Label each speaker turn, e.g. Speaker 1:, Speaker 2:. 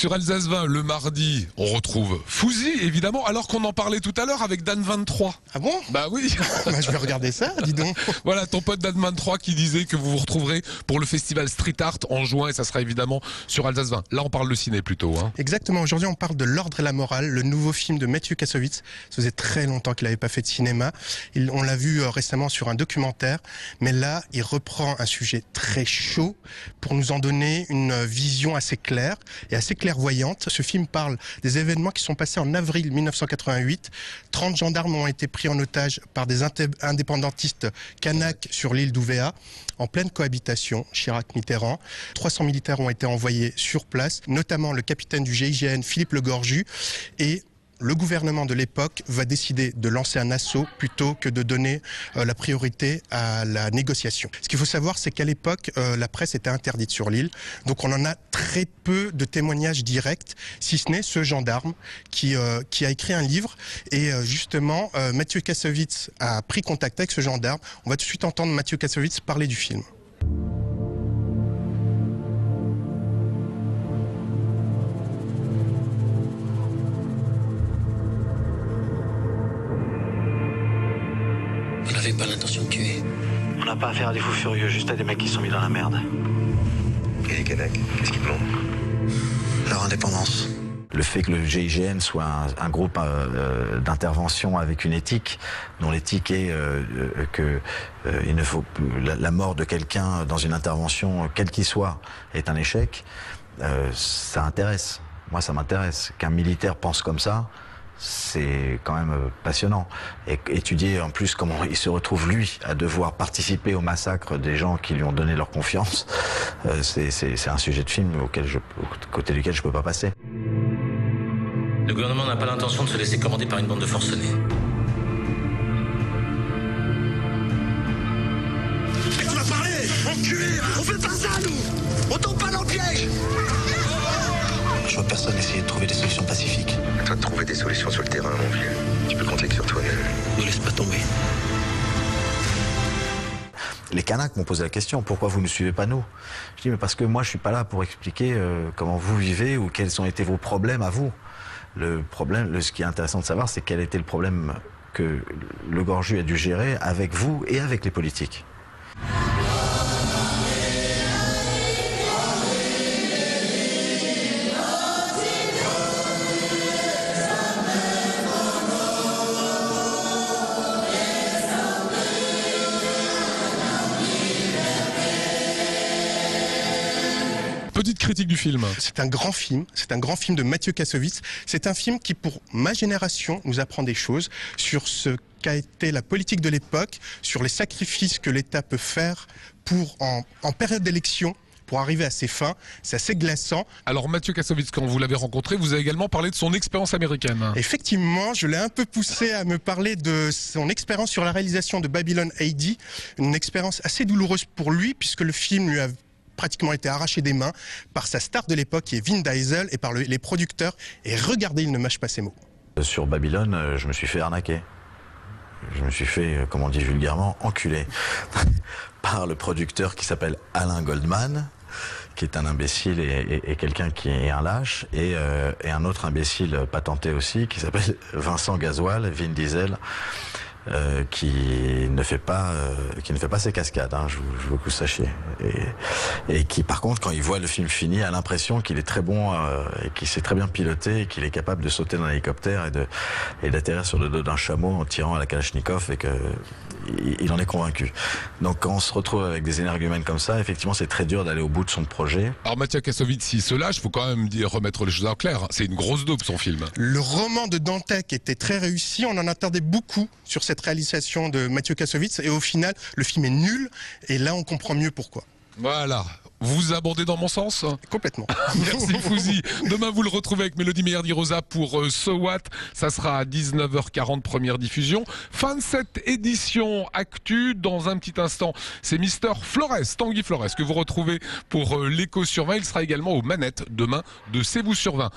Speaker 1: Sur Alsace 20, le mardi, on retrouve Fouzi, évidemment, alors qu'on en parlait tout à l'heure avec Dan 23.
Speaker 2: Ah bon?
Speaker 1: Bah oui.
Speaker 2: Bah, je vais regarder ça, dis donc.
Speaker 1: Voilà, ton pote Dan 23 qui disait que vous vous retrouverez pour le festival Street Art en juin, et ça sera évidemment sur Alsace 20. Là, on parle de ciné plutôt. Hein.
Speaker 2: Exactement, aujourd'hui on parle de L'Ordre et la Morale, le nouveau film de Mathieu Kassovitz. Ça faisait très longtemps qu'il n'avait pas fait de cinéma. On l'a vu récemment sur un documentaire, mais là, il reprend un sujet très chaud pour nous en donner une vision assez claire et assez clairvoyante. Ce film parle des événements qui sont passés en avril 1988. 30 gendarmes ont été pris en otage par des indépendantistes kanaks sur l'île d'Ouvéa, en pleine cohabitation, Chirac-Mitterrand. 300 militaires ont été envoyés sur place, notamment le capitaine du GIGN, Philippe Legorju, et le gouvernement de l'époque va décider de lancer un assaut plutôt que de donner la priorité à la négociation. Ce qu'il faut savoir, c'est qu'à l'époque, la presse était interdite sur l'île. Donc on en a très peu de témoignages directs, si ce n'est ce gendarme qui a écrit un livre. Et justement, Mathieu Kassovitz a pris contact avec ce gendarme. On va tout de suite entendre Mathieu Kassovitz parler du film.
Speaker 3: On n'avait pas l'intention de tuer.
Speaker 4: On n'a pas affaire à des fous furieux, juste à des mecs qui sont mis dans la merde.
Speaker 5: Et les Kanaks, qu'est-ce qu'ils demandent?
Speaker 3: Leur indépendance.
Speaker 6: Le fait que le GIGN soit un groupe d'intervention avec une éthique, dont l'éthique est que il ne faut la mort de quelqu'un dans une intervention, quel qu'il soit, est un échec, ça intéresse. Moi, ça m'intéresse. Qu'un militaire pense comme ça, c'est quand même passionnant. Et étudier en plus comment il se retrouve, lui, à devoir participer au massacre des gens qui lui ont donné leur confiance, c'est un sujet de film côté duquel je ne peux pas passer.
Speaker 3: Le gouvernement n'a pas l'intention de se laisser commander par une bande de forcenés.
Speaker 4: Et tu vas parler, enculé! On fait pas ça, nous! On tombe pas dans le piège!
Speaker 3: Je vois personne essayer de trouver des solutions pacifiques.
Speaker 5: À toi de trouver des solutions sur le terrain, mon vieux. Tu peux compter que sur toi-même.
Speaker 3: Ne laisse pas tomber.
Speaker 6: Les Kanaks m'ont posé la question, pourquoi vous ne suivez pas nous? Je dis, mais parce que moi je suis pas là pour expliquer comment vous vivez ou quels ont été vos problèmes à vous. Le problème, ce qui est intéressant de savoir, c'est quel était le problème que Legorju a dû gérer avec vous et avec les politiques.
Speaker 1: Petite critique du film.
Speaker 2: C'est un grand film de Mathieu Kassovitz. C'est un film qui, pour ma génération, nous apprend des choses sur ce qu'a été la politique de l'époque, sur les sacrifices que l'État peut faire pour, en période d'élection, pour arriver à ses fins. C'est assez glaçant.
Speaker 1: Alors Mathieu Kassovitz, quand vous l'avez rencontré, vous avez également parlé de son expérience américaine.
Speaker 2: Effectivement, je l'ai un peu poussé à me parler de son expérience sur la réalisation de Babylon AD, une expérience assez douloureuse pour lui, puisque le film lui a pratiquement été arraché des mains par sa star de l'époque qui est Vin Diesel et par les producteurs. Et regardez, il ne mâche pas ses mots.
Speaker 6: Sur Babylone, je me suis fait arnaquer. Je me suis fait, comme on dit vulgairement, enculer par le producteur qui s'appelle Alain Goldman, qui est un imbécile et quelqu'un qui est un lâche, et un autre imbécile patenté aussi, qui s'appelle Vincent Gasoil, Vin Diesel, qui ne fait pas ses cascades, hein, je veux que vous sachiez, et qui par contre quand il voit le film fini a l'impression qu'il est très bon et qu'il sait très bien piloter et qu'il est capable de sauter dans un hélicoptère et d'atterrir sur le dos d'un chameau en tirant à la Kalachnikov, et qu'il en est convaincu. Donc quand on se retrouve avec des énergumènes comme ça, effectivement c'est très dur d'aller au bout de son projet.
Speaker 1: Alors Mathieu Kassovitz, s'il se lâche, il faut quand même remettre les choses en clair. C'est une grosse daube son film.
Speaker 2: Le roman de Dantec était très réussi, on en attendait beaucoup sur cette réalisation de Mathieu Kassovitz, et au final le film est nul, et là on comprend mieux pourquoi.
Speaker 1: Voilà. Vous abondez dans mon sens?
Speaker 2: Complètement.
Speaker 1: Merci Fouzi. Demain vous le retrouvez avec Mélodie Meillardi-Rosa pour So What. Ça sera à 19h40, première diffusion. Fin de cette édition Actu. Dans un petit instant, c'est Mister Flores, Tanguy Flores, que vous retrouvez pour l'Écho sur 20. Il sera également aux manettes demain de C'est vous sur 20.